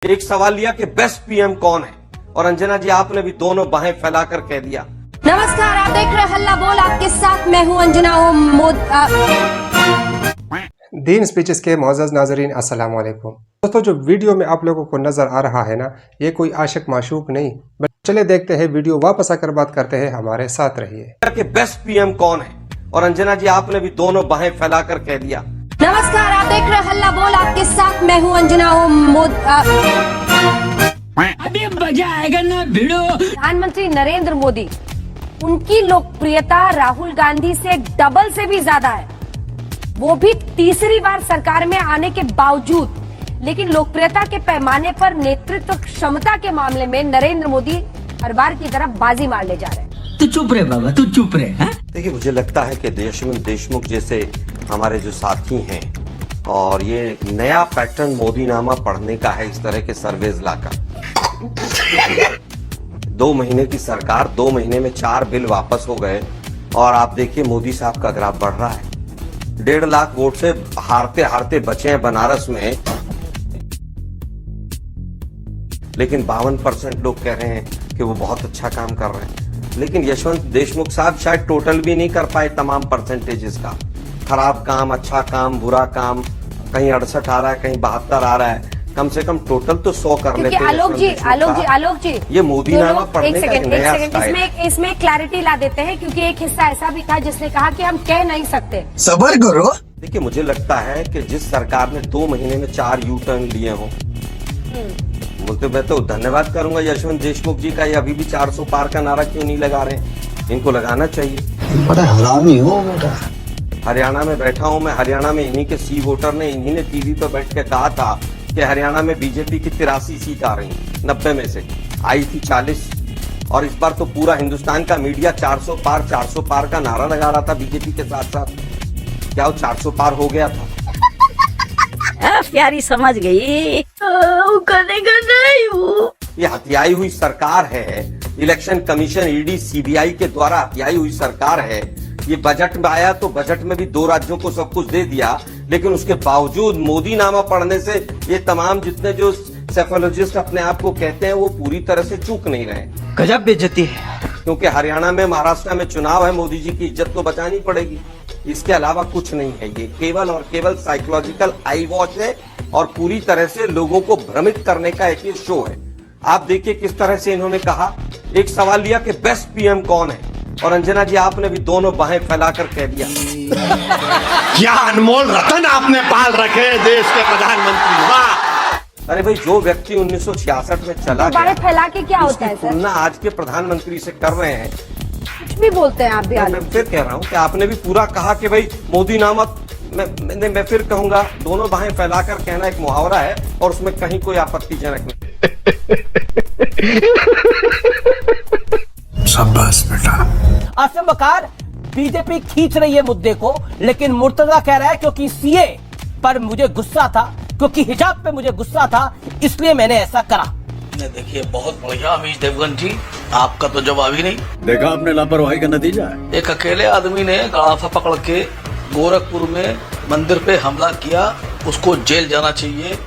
एक सवाल लिया कि बेस्ट पीएम कौन है, और अंजना जी आपने भी दोनों बाहें फैलाकर कह दिया। नमस्कार, आप देख रहे हैं हल्ला बोल, आपके साथ मैं हूं अंजना। दीन स्पीचेस के मोअज़्ज़ज़ नाज़रीन, अस्सलाम वालेकुम। दोस्तों, जो वीडियो में आप लोगों को नज़र आ रहा है ना, ये कोई आशिक माशूक नहीं, बट चले देखते हैं वीडियो, वापस आकर बात करते हैं, हमारे साथ रहिए। कि बेस्ट पीएम कौन है, और अंजना जी आपने भी दोनों बाहें फैलाकर कह दिया। नमस्कार, आप देख रहे हैं हल्ला बोल, आपके साथ मैं हूं अंजना। अभी मजा आएगा ना भिड़ो। प्रधानमंत्री नरेंद्र मोदी, उनकी लोकप्रियता राहुल गांधी से डबल से भी ज्यादा है, वो भी तीसरी बार सरकार में आने के बावजूद। लेकिन लोकप्रियता के पैमाने पर नेतृत्व क्षमता के मामले में नरेंद्र मोदी हर बार की तरह बाजी मारने जा रहे हैं। तू चुप रहे बाबा, तू चुप रहे। देखिए, मुझे लगता है कि यशवंत देशमुख जैसे हमारे जो साथी हैं, और ये नया पैटर्न मोदीनामा पढ़ने का है, इस तरह के सर्वेज लाकर 2 महीने की सरकार, 2 महीने में 4 बिल वापस हो गए, और आप देखिए मोदी साहब का ग्राफ बढ़ रहा है। 1.5 लाख वोट से हारते हारते बचे हैं बनारस में, लेकिन 52% लोग कह रहे हैं कि वो बहुत अच्छा काम कर रहे हैं। लेकिन यशवंत देशमुख साहब शायद टोटल भी नहीं कर पाए तमाम परसेंटेजेस का। खराब काम, अच्छा काम, बुरा काम, कहीं 68 आ रहा है, कहीं 72 आ रहा है, कम से कम टोटल तो 100 कर लेते हैं। आलोक जी, ये मोदीनामा पढ़ने का नया स्टाइल। इसमें क्लैरिटी ला देते हैं, क्योंकि एक हिस्सा ऐसा भी था जिसने कहा कि हम कह नहीं सकते। सबर करो। देखिए, मुझे लगता है कि जिस सरकार ने 2 महीने में 4 यू टर्न लिए हों, मैं तो धन्यवाद करूंगा यशवंत देशमुख जी का। ये अभी भी 400 पार का नारा क्यों नहीं लगा रहे हैं? इनको लगाना चाहिए। बड़ा हरामी हो बेटा। हरियाणा में बैठा हूं मैं, हरियाणा में इन्हीं के सी वोटर ने, इन्हीं ने टीवी पर बैठ के कहा था कि हरियाणा में बीजेपी की 83 सीट आ रही, 90 में से आई थी 40, और इस बार तो पूरा हिंदुस्तान का मीडिया 400 पार का नारा लगा रहा था बीजेपी के साथ साथ। क्या वो 400 पार हो गया था? प्यारी समझ गई। करेगा नहीं वो। ये हथियाई हुई सरकार है, इलेक्शन कमीशन, ईडी, सीबीआई के द्वारा हथियाई हुई सरकार है। ये बजट में आया तो बजट में भी 2 राज्यों को सब कुछ दे दिया, लेकिन उसके बावजूद मोदीनामा पढ़ने से ये तमाम जितने जो सेफोलॉजिस्ट अपने आप को कहते हैं, वो पूरी तरह से चूक नहीं रहे। गजब बेइज्जती है। क्योंकि हरियाणा में, महाराष्ट्र में चुनाव है, मोदी जी की इज्जत तो बचानी पड़ेगी। इसके अलावा कुछ नहीं है। ये केवल और केवल साइकोलॉजिकल आई वॉच है, और पूरी तरह से लोगों को भ्रमित करने का एक शो है। आप देखिए किस तरह से इन्होंने कहा। एक सवाल लिया कि बेस्ट पीएम कौन है, और अंजना जी आपने भी दोनों बाहें फैलाकर कह दिया। क्या अनमोल रतन आपने पाल रखे हैं देश के प्रधानमंत्री। वाह! अरे भाई, जो व्यक्ति 1966 में चला बाहें गया, फैला के क्या होता है उसकी सर? तुलना आज के प्रधानमंत्री से कर रहे हैं। कुछ भी बोलते हैं आप भी। मैं फिर कह रहा हूँ कि आपने भी पूरा कहा कि भाई मोदीनामा, मैं फिर कहूंगा, दोनों बाहें फैलाकर कहना एक मुहावरा है, और उसमें कहीं कोई आपत्तिजनक नहीं। शाबाश बेटा। आसिम बकार, बीजेपी खींच रही है मुद्दे को, लेकिन मुर्तजा कह रहा है क्योंकि सीए पर मुझे गुस्सा था, क्योंकि हिजाब पे मुझे गुस्सा था, इसलिए मैंने ऐसा करा। देखिए, बहुत बढ़िया अमीश देवगन जी, आपका तो जवाब ही नहीं। देखा आपने लापरवाही का नतीजा है। एक अकेले आदमी ने गड़ासा पकड़ के गोरखपुर में मंदिर पे हमला किया, उसको जेल जाना चाहिए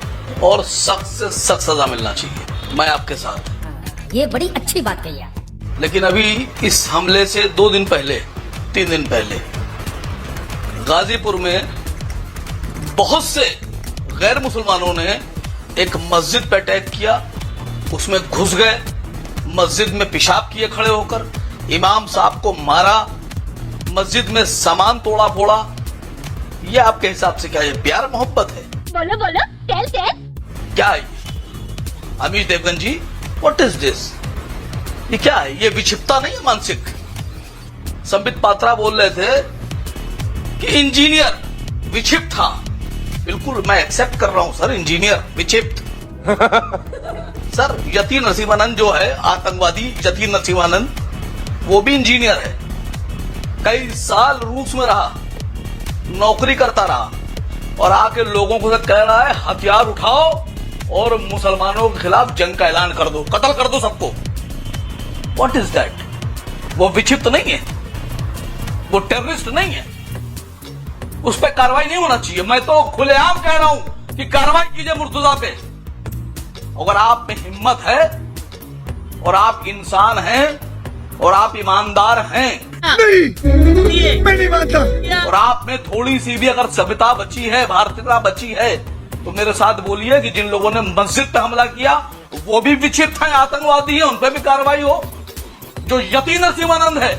और सख्त से सख्त सजा मिलना चाहिए। मैं आपके साथ। ये बड़ी अच्छी बात कही है। लेकिन अभी इस हमले से 2 दिन पहले, 3 दिन पहले गाजीपुर में बहुत से गैर मुसलमानों ने एक मस्जिद पे अटैक किया, उसमें घुस गए, मस्जिद में पेशाब किए खड़े होकर, इमाम साहब को मारा, मस्जिद में सामान तोड़ा फोड़ा। ये आपके हिसाब से क्या ये प्यार मोहब्बत है? बोलो बोलो, टेल टेल। क्या है ये? अमीश देवगन जी, व्हाट इज दिस? ये क्या है? ये विक्षिप्तता नहीं है मानसिक? संबित पात्रा बोल रहे थे कि इंजीनियर विक्षिप्त था। बिल्कुल मैं एक्सेप्ट कर रहा हूं सर, इंजीनियर विक्षिप्त। सर, यतीन नरसिम्हानंद जो है आतंकवादी, यतीन नरसिम्हानंद, वो भी इंजीनियर है। कई साल रूस में रहा, नौकरी करता रहा, और आके लोगों को कह रहा है हथियार उठाओ और मुसलमानों के खिलाफ जंग का ऐलान कर दो, कत्ल कर दो सबको। What is that? वो विक्षिप्त नहीं है, वो टेररिस्ट नहीं है, उस पर कार्रवाई नहीं होना चाहिए। मैं तो खुलेआम कह रहा हूं कि कार्रवाई कीजिए मुर्तजा पे। अगर आप में हिम्मत है और आप इंसान हैं और आप ईमानदार हैं मैं नहीं मानता। और आप में थोड़ी सी भी अगर सभ्यता बची है, भारतीयता बची है, तो मेरे साथ बोलिए कि जिन लोगों ने मस्जिद पे हमला किया वो भी विक्षिप्त हैं, आतंकवादी हैं, उन पर भी कार्रवाई हो। जो यतीन शिवानंद है,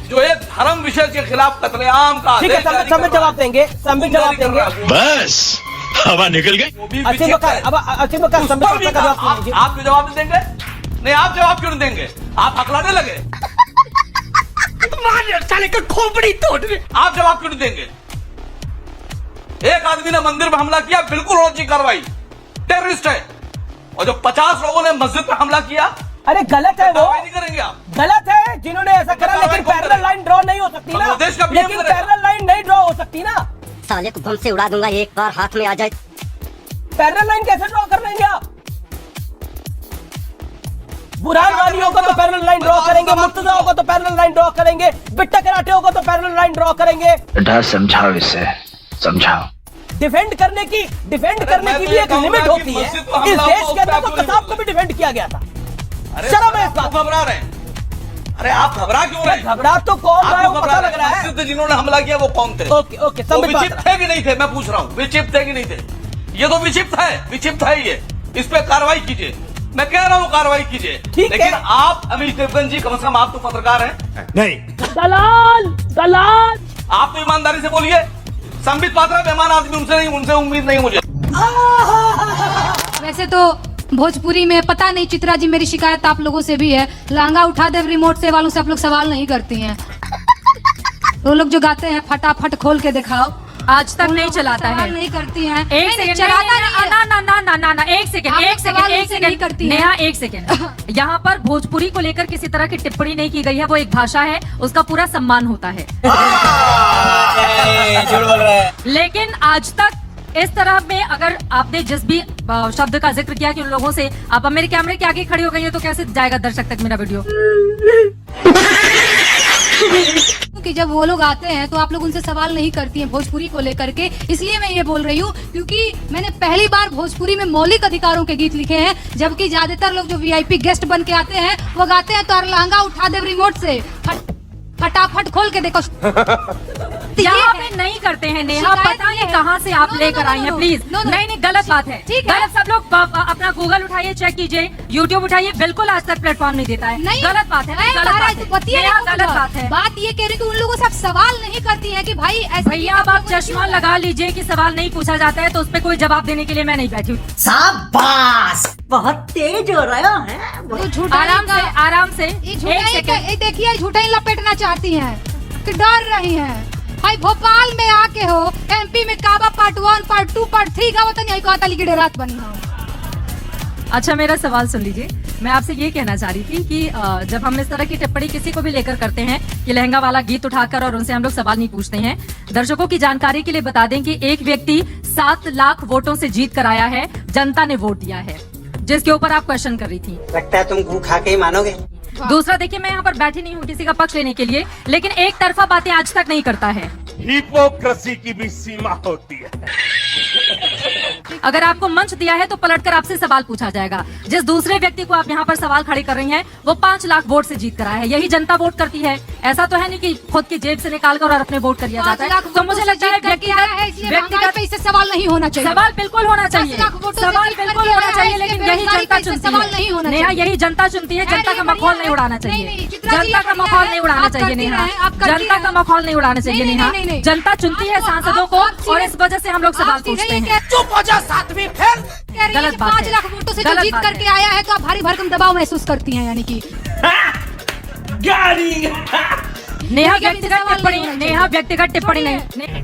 जो एक धर्म विषय के खिलाफ कत्लेआम का ठीक है, संबित जवाब देंगे, संबित जवाब देंगे। बस हवा निकल गई। वो भी असीम विक्षिप्त बकर, है। अब असीम बकर, उस संबित पर भी का जवाब आप दीजिए। क्यों जवाब नहीं देंगे? नहीं, आप जवाब क्यों नहीं देंगे? आप हकलाने लगे। साले का खोपड़ी तोड़ दे। आप जवाब क्यों नहीं देंगे? एक आदमी ने मंदिर पर हमला किया, बिल्कुल होनी चाहिए कार्रवाई, टेररिस्ट है। और जो 50 लोगों ने मस्जिद पर हमला किया, अरे गलत है वो, कार्रवाई नहीं करेंगे आप? गलत है जिन्होंने ऐसा करा, लेकिन पैरेलल लाइन ड्रॉ नहीं हो सकती ना, बांग्लादेश का PM लेकिन करेगा। पैरेलल लाइन नहीं ड्रॉ हो सकती ना। साले को बम से उड़ा दूंगा एक बार हाथ में आ जाए। पैरेलल लाइन कैसे ड्रॉ कर लेंगे आप? बुरहान वाली होगा तो पैरेलल लाइन ड्रॉ करेंगे, मुर्तजा होगा तो पैरेलल लाइन ड्रॉ करेंगे, बिट्टा कराटे होगा तो पैरेलल लाइन ड्रॉ करेंगे। बेटा समझाओ इसे, समझाओ। डिफेंड करने की भी एक कहूंगा लिमिट कि होती है। मस्जिद पर इस हमला देश हुआ, के अंदर उस तो पे कसाब को भी डिफेंड किया गया था। अरे शर्म है इस बात आप घबरा रहे हैं। अरे आप घबरा क्यों रहे हैं? घबरा तो कौन रहा है आपको वो घबरा पता रहे लग रहा हैं। है। मस्जिद जिन्होंने हमला किया वो कौन थे? ओके ओके, वो संबित विक्षिप्त थे कि नहीं थे? मैं पूछ रहा हूँ, विक्षिप्त थे कि नहीं थे? ये तो विक्षिप्त है ये। इस पे कार्रवाई कीजिए, मैं कह रहा हूँ कार्रवाई कीजिए। ठीक है। लेकिन आप अमित देवगन जी, कम से कम आप तो पत्रकार हैं। नहीं, दलाल आप तो ईमानदारी से बोलिए। संबित पात्रा बेईमान आदमी, उनसे उम्मीद नहीं मुझे। वैसे तो भोजपुरी में पता नहीं, चित्रा जी मेरी शिकायत आप लोगों से भी है, लहंगा उठा दे रिमोट से वालों से आप लोग सवाल नहीं करती हैं। वो लोग जो गाते हैं फटाफट खोल के दिखाओ, आज तक नहीं चलाता है, सवाल नहीं करती हैं। एक नहीं, सेकंड, चलाता नहीं है। ना ना ना ना ना ना, एक सेकंड, आप एक लोग सवाल सेकंड, मुझसे नहीं करती हैं। नेहा एक सेकंड। यहाँ पर भोजपुरी को लेकर किसी तरह की टिप्पणी नहीं की गई है, वो एक भाषा है, उसका पूरा सम्मान होता है। लेकिन आज तक इस तरह में अगर आपने जिस भी शब्द का जिक्र किया कि उन लोगों से, आप अब मेरे कैमरे के आगे खड़ी हो गई है, तो कैसे जाएगा दर्शक तक मेरा वीडियो? कि जब वो लोग आते हैं तो आप लोग उनसे सवाल नहीं करती हैं भोजपुरी को लेकर के, इसलिए मैं ये बोल रही हूँ क्योंकि मैंने पहली बार भोजपुरी में मौलिक अधिकारों के गीत लिखे हैं, जबकि ज्यादातर लोग जो वीआईपी गेस्ट बन के आते हैं वो गाते हैं तो लहंगा उठा दे रिमोट से, फटाफट खोल के देखो। यहाँ पे नहीं करते हैं नेहा, शिकायत पता ये नहीं है। कहाँ से आप नो, लेकर नो, आई हैं, नो, प्लीज। No, no. नहीं नहीं, गलत बात है, ठीक है। गलत। सब लोग अपना गूगल उठाइए, चेक कीजिए, यूट्यूब उठाइए, बिल्कुल आज तक प्लेटफॉर्म नहीं देता है। नहीं, गलत बात है, नहीं, गलत बात महाराज, है, बतिया नेहा, नहीं गलत बोल बात है। बात ये कह रही कि उन लोगों से आप सवाल नहीं करती हैं कि भाई ऐसे भैया अब आप चश्मा लगा लीजिए कि सवाल नहीं पूछा जाता है, तो उस पर कोई जवाब देने के लिए मैं नहीं बैठी हूँ। शाबाश, बहुत तेज हो रहा है। तो झूठा आराम से, आराम से। ये एक झूठा ही सेकंड। देखिए, झूठा ही लपेटना चाहती हैं कि डर रही हैं। भाई भोपाल में आके हो, एमपी में काबा पार्ट 1 पार्ट 2 पार्ट 3 का वतन यही कहता की रात बनी हो। अच्छा, मेरा सवाल सुन लीजिए। मैं आपसे ये कहना चाह रही थी कि जब हम इस तरह की टिप्पणी किसी को भी लेकर करते हैं कि लहंगा वाला गीत उठाकर, और उनसे हम लोग सवाल नहीं पूछते हैं। दर्शकों की जानकारी के लिए बता दें कि एक व्यक्ति 7 लाख वोटों से जीत कर आया है, जनता ने वोट दिया है, जिसके ऊपर आप क्वेश्चन कर रही थी। लगता है तुम गू खा के ही मानोगे। दूसरा, देखिए मैं यहाँ पर बैठी नहीं हूँ किसी का पक्ष लेने के लिए, लेकिन एक तरफा बातें आज तक नहीं करता है। हिपोक्रेसी की भी सीमा होती है। अगर आपको मंच दिया है तो पलटकर आपसे सवाल पूछा जाएगा। जिस दूसरे व्यक्ति को आप यहाँ पर सवाल खड़े कर रही हैं, वो 5 लाख वोट से जीत कर आया है। यही जनता वोट करती है। ऐसा तो है नहीं कि खुद की जेब से निकाल कर और अपने वोट कर दिया जाता है। तो मुझे लगता है व्यक्तिगत पे इससे सवाल नहीं होना चाहिए। सवाल बिल्कुल होना चाहिए, 10 लाख वोटों से सवाल जीत बिल्कुल करके होना आया चाहिए, है, लेकिन इसलिए यही जनता बेरोजगारी पे चुनती सवाल नहीं होना है। नेहा, चाहिए। यही जनता चुनती है, जनता का मखौल नहीं उड़ाना चाहिए। नहीं, चित्रा जी, जनता का बढ़िया मखौल है। नहीं उड़ाना आप चाहिए करती नेहा, हैं, आप करती जनता हैं। का मखौल नहीं उड़ाना चाहिए नहीं, नेहा। नहीं, नहीं, नहीं। जनता चुनती है सांसदों को, और इस वजह से हम लोग सवाल पूछते हैं। चुप हो जा, सातवीं फेल। गलत बात 5 है। लाख वोटों से जो गलत जीत बात करके है। आया है तो आप भारी भरकम दबाव महसूस करती हैं, यानी कि नेहा ठीक है, व्यक्तिगत सवाल टिप्पणी, नहीं होना नेहा व्यक्तिगत टिप्पणी नहीं।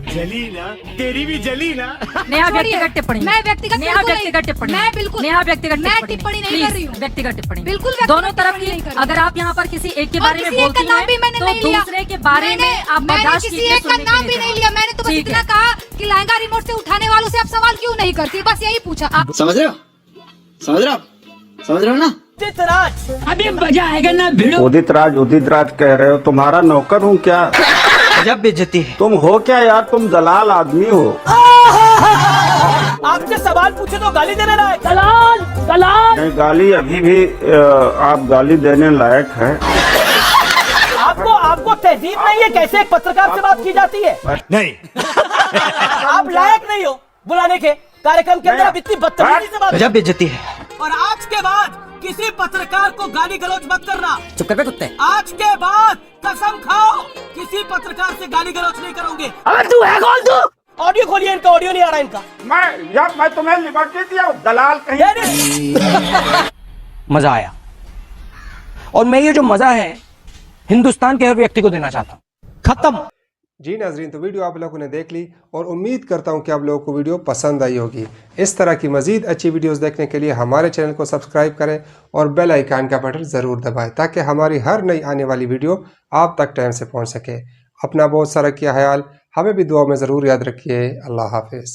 जली ना, तेरी भी जली ना। नेहा छोड़िए, व्यक्तिगत टिप्पणी, मैं व्यक्तिगत नेहा बिल्कुल व्यक्तिगत नहीं। टिप्पणी, मैं बिल्कुल- नेहा व्यक्तिगत मैं टिप्पणी नहीं कर रही प्लीज, हूँ। व्यक्तिगत टिप्पणी बिल्कुल व्यक्तिगत दोनों तरफ टिप्पणी की। नहीं कर रही हूँ। अगर आप यहाँ पर किसी एक के और बारे में किसी एक बोलती का नाम भी हैं, मैंने तो नहीं लिया। दूसरे के बारे में आप मैंने बर्दाश्त किसी कीजिए, एक का सुनने के नाम लिए भी नहीं तैयार। लिया। मैंने तो बस ठीक इतना है। कहा कि लहंगा रिमोट से उठाने वालों से आप सवाल क्यों नहीं करती, बस यही पूछा। आप समझ रहे हो, समझ रहे हो, समझ रहे हो ना। चित्राज, अभी मजा आएगा ना भिड़ो। उदित राज कह रहे हो, तुम्हारा नौकर हूँ क्या? गजब बेइज्जती है। तुम हो क्या यार, तुम दलाल आदमी हो। आपसे सवाल पूछे तो गाली देने लायक। दलाल दलाल नहीं, गाली अभी भी आप गाली देने लायक है। आपको तहजीब नहीं है? कैसे एक पत्रकार से बात की जाती है? नहीं, आप लायक नहीं हो बुलाने के कार्यक्रम के अंदर। आप इतनी बदतमीजी से बात गजब बेइज्जती है। और आज के बाद किसी पत्रकार को गाली गलौज मत करना। चुप कर बे कुत्ते। आज के बाद कसम खाओ किसी पत्रकार से गाली गलौज नहीं करोगे। अबे तू है कौन तू? ऑडियो खोलिए इनका, ऑडियो नहीं आ रहा इनका। मैं तुम्हें लिबर्टी दिया, दलाल कहीं। मजा आया, और मैं ये जो मजा है हिंदुस्तान के हर व्यक्ति को देना चाहता हूँ। खत्म। जी नाजरीन, तो वीडियो आप लोगों ने देख ली और उम्मीद करता हूं कि आप लोगों को वीडियो पसंद आई होगी। इस तरह की मज़ीद अच्छी वीडियोस देखने के लिए हमारे चैनल को सब्सक्राइब करें और बेल आइकन का बटन ज़रूर दबाएं ताकि हमारी हर नई आने वाली वीडियो आप तक टाइम से पहुंच सके। अपना बहुत सारा किया ख्याल, हमें भी दुआ में ज़रूर याद रखिए। अल्लाह हाफिज़।